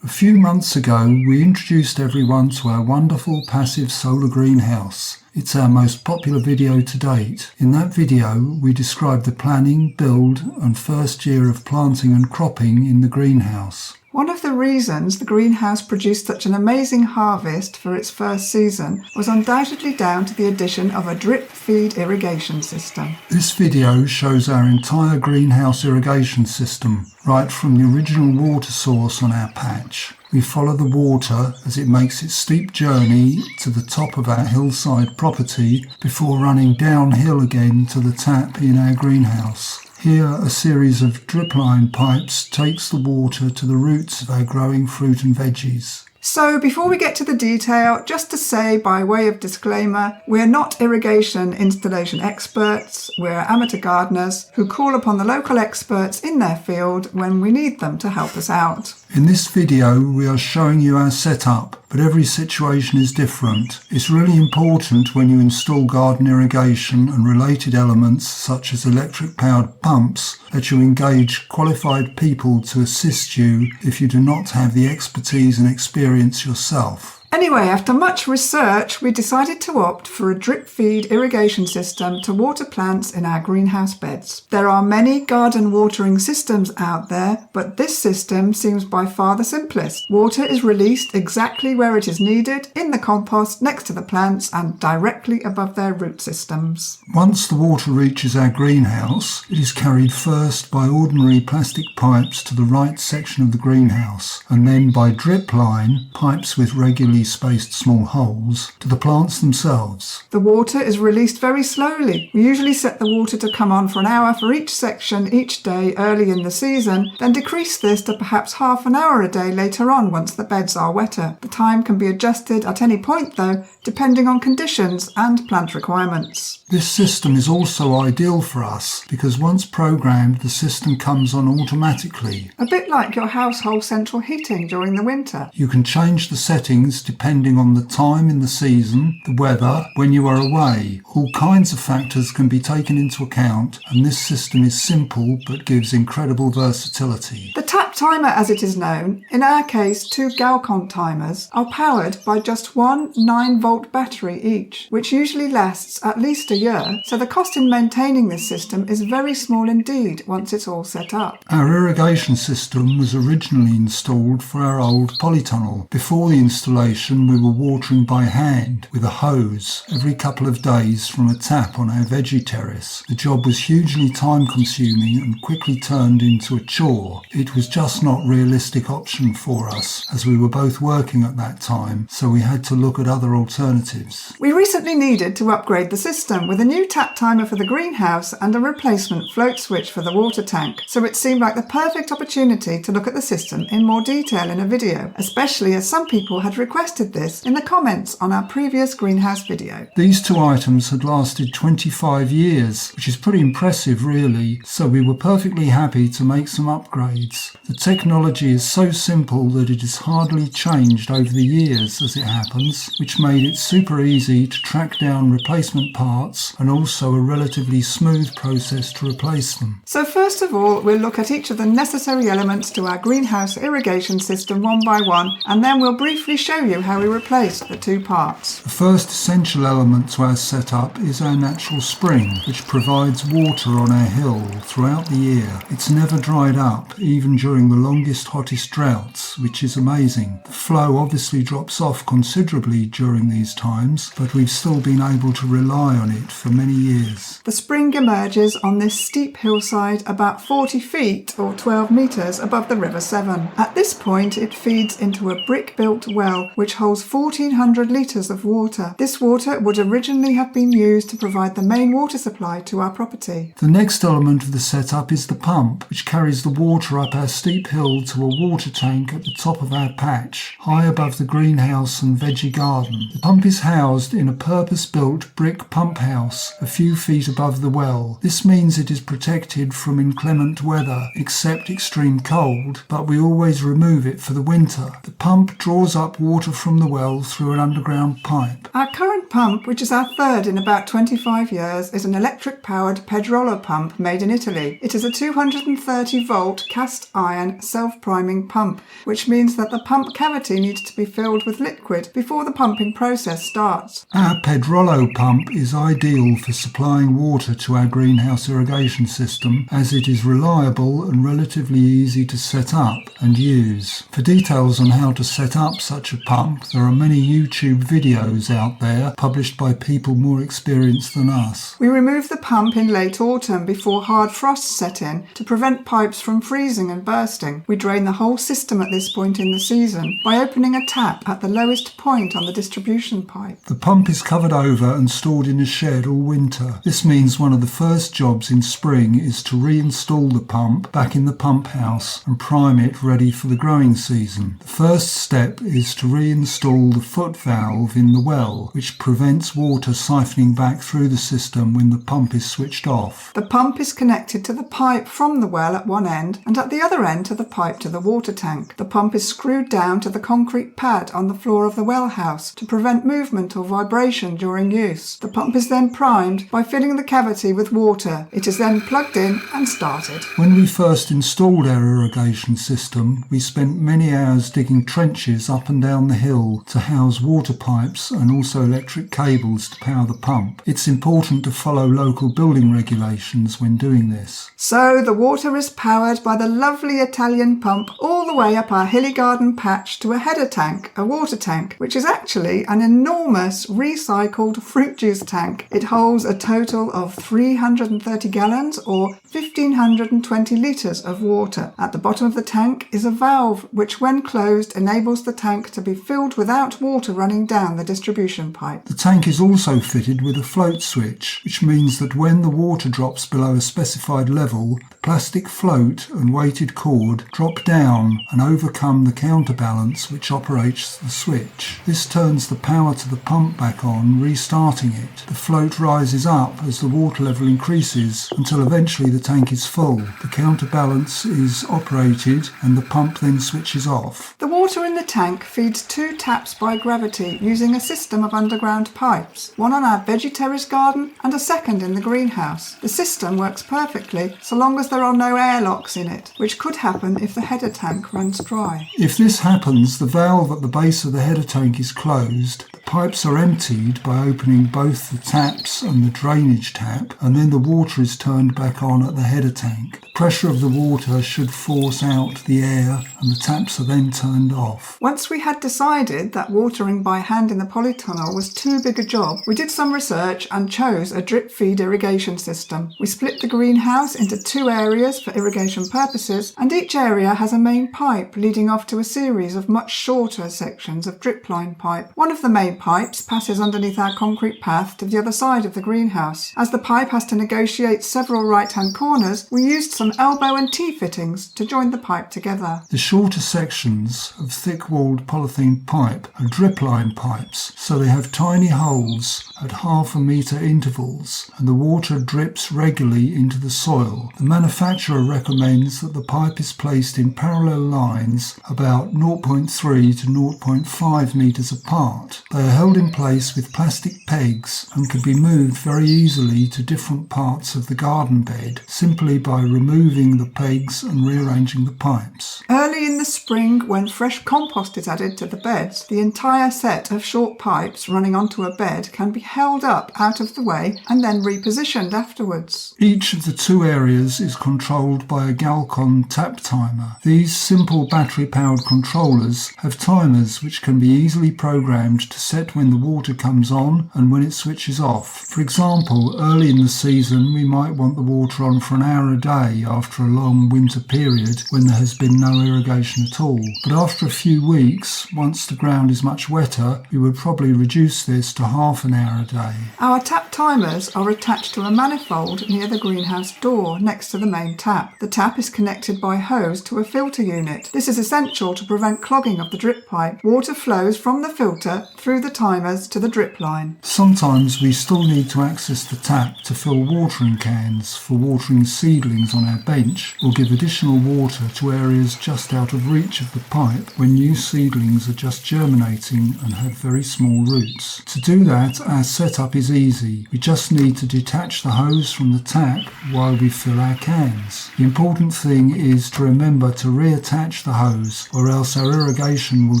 A few months ago, we introduced everyone to our wonderful passive solar greenhouse. It's our most popular video to date. In that video, we described the planning, build and first year of planting and cropping in the greenhouse. One of the reasons the greenhouse produced such an amazing harvest for its first season was undoubtedly down to the addition of a drip feed irrigation system. This video shows our entire greenhouse irrigation system, right from the original water source on our patch. We follow the water as it makes its steep journey to the top of our hillside property before running downhill again to the tap in our greenhouse. Here, a series of dripline pipes takes the water to the roots of our growing fruit and veggies. So before we get to the detail, just to say by way of disclaimer, we're not irrigation installation experts, we're amateur gardeners who call upon the local experts in their field when we need them to help us out. In this video, we are showing you our setup, but every situation is different. It's really important when you install garden irrigation and related elements such as electric-powered pumps that you engage qualified people to assist you if you do not have the expertise and experience yourself. Anyway, after much research, we decided to opt for a drip feed irrigation system to water plants in our greenhouse beds. There are many garden watering systems out there, but this system seems by far the simplest. Water is released exactly where it is needed, in the compost next to the plants and directly above their root systems. Once the water reaches our greenhouse, it is carried first by ordinary plastic pipes to the right section of the greenhouse, and then by drip line, pipes with regularly spaced small holes, to the plants themselves. The water is released very slowly. We usually set the water to come on for an hour for each section each day early in the season, then decrease this to perhaps half an hour a day later on once the beds are wetter. The time can be adjusted at any point though, depending on conditions and plant requirements. This system is also ideal for us because once programmed, the system comes on automatically. A bit like your household central heating during the winter. You can change the settings depending on the time in the season, the weather, when you are away. All kinds of factors can be taken into account, and this system is simple but gives incredible versatility. The tap timer, as it is known, in our case 2 Galcon timers, are powered by just one 9-volt battery each, which usually lasts at least a year, so the cost in maintaining this system is very small indeed once it's all set up. Our irrigation system was originally installed for our old polytunnel. Before the installation, we were watering by hand with a hose every couple of days from a tap on our veggie terrace. The job was hugely time consuming and quickly turned into a chore. It was just not a realistic option for us as we were both working at that time, so we had to look at other alternatives. We recently needed to upgrade the system with a new tap timer for the greenhouse and a replacement float switch for the water tank, so it seemed like the perfect opportunity to look at the system in more detail in a video, especially as some people had requested this in the comments on our previous greenhouse video. These 2 items had lasted 25 years, which is pretty impressive really, so we were perfectly happy to make some upgrades. The technology is so simple that it has hardly changed over the years as it happens, which made it super easy to track down replacement parts and also a relatively smooth process to replace them. So first of all, we'll look at each of the necessary elements to our greenhouse irrigation system one by one, and then we'll briefly show you how we replace the 2 parts. The first essential element to our setup is our natural spring, which provides water on our hill throughout the year. It's never dried up, even during the longest, hottest droughts, which is amazing. The flow obviously drops off considerably during these times, but we've still been able to rely on it for many years. The spring emerges on this steep hillside about 40 feet or 12 metres above the River Severn. At this point, it feeds into a brick-built well, which holds 1,400 litres of water. This water would originally have been used to provide the main water supply to our property. The next element of the setup is the pump, which carries the water up our steep hill to a water tank at the top of our patch, high above the greenhouse and veggie garden. The pump is housed in a purpose-built brick pump house a few feet above the well. This means it is protected from inclement weather, except extreme cold, but we always remove it for the winter. The pump draws up water from the well through an underground pipe. Our current pump, which is our third in about 25 years, is an electric-powered Pedrolo pump made in Italy. It is a 230-volt cast-iron self-priming pump, which means that the pump cavity needs to be filled with liquid before the pumping process starts. Our Pedrolo pump is ideal for supplying water to our greenhouse irrigation system, as it is reliable and relatively easy to set up and use. For details on how to set up such a pump, there are many YouTube videos out there published by people more experienced than us. We remove the pump in late autumn before hard frosts set in to prevent pipes from freezing and bursting. We drain the whole system at this point in the season by opening a tap at the lowest point on the distribution pipe. The pump is covered over and stored in a shed all winter. This means one of the first jobs in spring is to reinstall the pump back in the pump house and prime it ready for the growing season. The first step is to reinstall the foot valve in the well, which prevents water siphoning back through the system when the pump is switched off. The pump is connected to the pipe from the well at one end and at the other end to the pipe to the water tank. The pump is screwed down to the concrete pad on the floor of the well house to prevent movement or vibration during use. The pump is then primed by filling the cavity with water. It is then plugged in and started. When we first installed our irrigation system, we spent many hours digging trenches up and down the hill to house water pipes and also electric cables to power the pump. It's important to follow local building regulations when doing this. So the water is powered by the lovely Italian pump all the way up our hilly garden patch to a header tank, a water tank, which is actually an enormous recycled fruit juice tank. It holds a total of 330 gallons or 1,520 litres of water. At the bottom of the tank is a valve which, when closed, enables the tank to be filled without water running down the distribution pipe. The tank is also fitted with a float switch, which means that when the water drops below a specified level, the plastic float and weighted cord drop down and overcome the counterbalance which operates the switch. This turns the power to the pump back on, restarting it. The float rises up as the water level increases until eventually the tank is full. The counterbalance is operated and the pump then switches off. The water in the tank feeds 2 taps by gravity using a system of underground pipes, one on our veggie terrace garden and a second in the greenhouse. The system works perfectly so long as there are no airlocks in it, which could happen if the header tank runs dry. If this happens, the valve at the base of the header tank is closed. The pipes are emptied by opening both the taps and the drainage tap, and then the water is turned back on at the header tank. The pressure of the water should force out the air and the taps are then turned off. Once we had decided that watering by hand in the polytunnel was too big a job, we did some research and chose a drip feed irrigation system. We split the greenhouse into 2 areas for irrigation purposes, and each area has a main pipe leading off to a series of much shorter sections of dripline pipe. One of the main pipes passes underneath our concrete path to the other side of the greenhouse. As the pipe has to negotiate several right-hand corners, we used some elbow and T-fittings to join the pipe together. The shorter sections of thick-walled polythene pipe are dripline pipes, so they have tiny holes at ½ metre intervals and the water drips regularly into the soil. The manufacturer recommends that the pipe is placed in parallel lines about 0.3 to 0.5 metres apart. They are held in place with plastic pegs and can be moved very easily to different parts of the garden bed simply by removing the pegs and rearranging the pipes. Early in the spring, when fresh compost is added to the beds, the entire set of short pipes running onto a bed can be held up out of the way and then repositioned afterwards. Each of the 2 areas is controlled by a Galcon tap timer. These simple battery-powered controllers have timers which can be easily programmed to set when the water comes on and when it switches off. For example, early in the season we might want the water on for an hour a day after a long winter period when there has been no irrigation at all. But after a few weeks, once the ground is much wetter, we would probably reduce this to half an hour a day. Our tap timers are attached to a manifold near the greenhouse door next to the main tap. The tap is connected by hose to a filter unit. This is essential to prevent clogging of the drip pipe. Water flows from the filter through the timers to the drip line. Sometimes we still need to access the tap to fill watering cans for watering seedlings on our bench, or give additional water to areas just out of reach of the pipe when new seedlings are just germinating and have very small roots. To do that, our setup is easy. We just need to detach the hose from the tap while we fill our cans. The important thing is to remember to reattach the hose, or else our irrigation will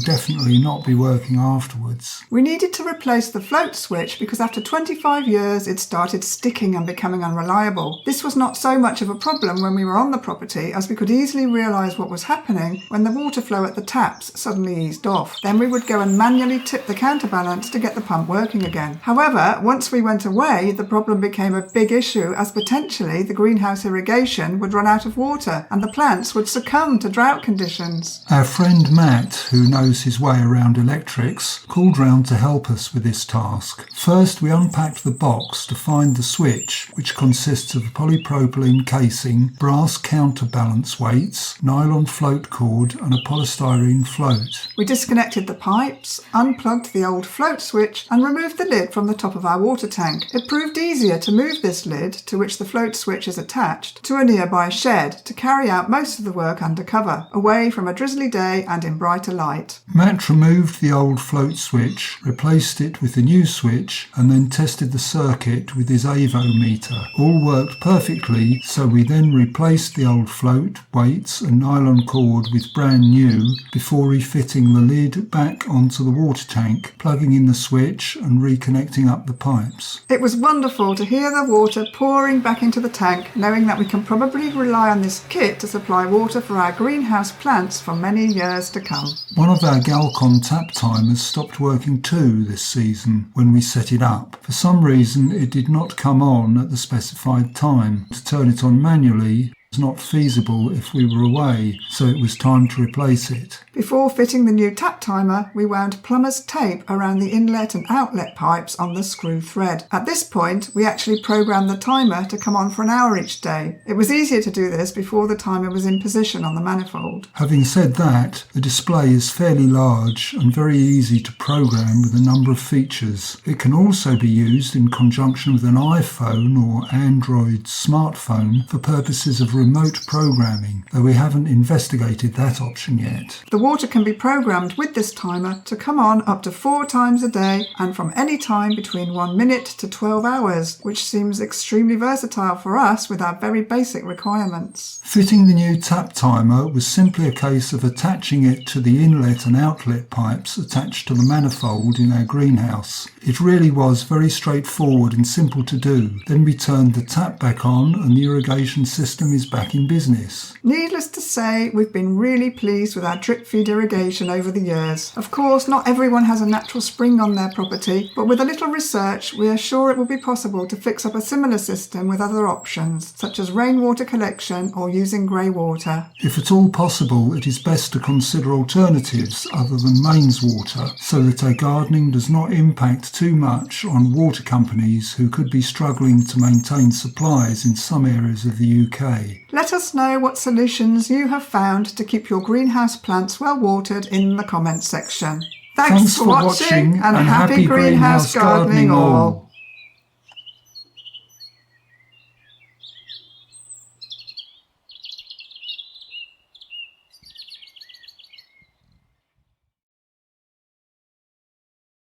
definitely not be working afterwards. We needed to replace the float switch because after 25 years it started sticking and becoming unreliable. This was not so much of a problem when we were on the property, as we could easily realise what was happening when the water flow at the taps suddenly eased off. Then we would go and manually tip the counterbalance to get the pump working again. However, once we went away, the problem became a big issue, as potentially the greenhouse irrigation would run out of water and the plants would succumb to drought conditions. Our friend Matt, who knows his way around electrics, called round to help us with this task. First, we unpacked the box to find the switch, which consists of a polypropylene casing, brass counterbalance weights, nylon float cord and a polystyrene float. We disconnected the pipes, unplugged the old float switch and removed the lid from the top of our water tank. It proved easier to move this lid, to which the float switch is attached, to a nearby shed to carry out most of the work under cover, away from a drizzly day and in brighter light. Matt removed the old float switch, replaced it with the new switch and then tested the circuit with his AVO meter. All worked perfectly, so we then replaced the old float, weights and nylon cord with brand new before refitting the lid back onto the water tank, plugging in the switch and reconnecting up the pipes. It was wonderful to hear the water pouring back into the tank, knowing that we can probably rely on this kit to supply water for our greenhouse plants for many years to come. One of our Galcon tap timers stopped working too this season when we set it up. For some reason it did not come on at the specified time. To turn it on manually was not feasible if we were away, so it was time to replace it. Before fitting the new tap timer, we wound plumber's tape around the inlet and outlet pipes on the screw thread. At this point, we actually programmed the timer to come on for an hour each day. It was easier to do this before the timer was in position on the manifold. Having said that, the display is fairly large and very easy to program with a number of features. It can also be used in conjunction with an iPhone or Android smartphone for purposes of remote programming, though we haven't investigated that option yet. The water can be programmed with this timer to come on up to 4 times a day and from any time between 1 minute to 12 hours, which seems extremely versatile for us with our very basic requirements. Fitting the new tap timer was simply a case of attaching it to the inlet and outlet pipes attached to the manifold in our greenhouse. It really was very straightforward and simple to do. Then we turned the tap back on and the irrigation system is back in business. Needless to say, we've been really pleased with our drip feed irrigation over the years. Of course, not everyone has a natural spring on their property, but with a little research, we are sure it will be possible to fix up a similar system with other options, such as rainwater collection or using grey water. If at all possible, it is best to consider alternatives other than mains water, so that our gardening does not impact too much on water companies who could be struggling to maintain supplies in some areas of the UK. Let us know what solutions you have found to keep your greenhouse plants well watered in the comments section. Thanks for watching and happy greenhouse gardening all!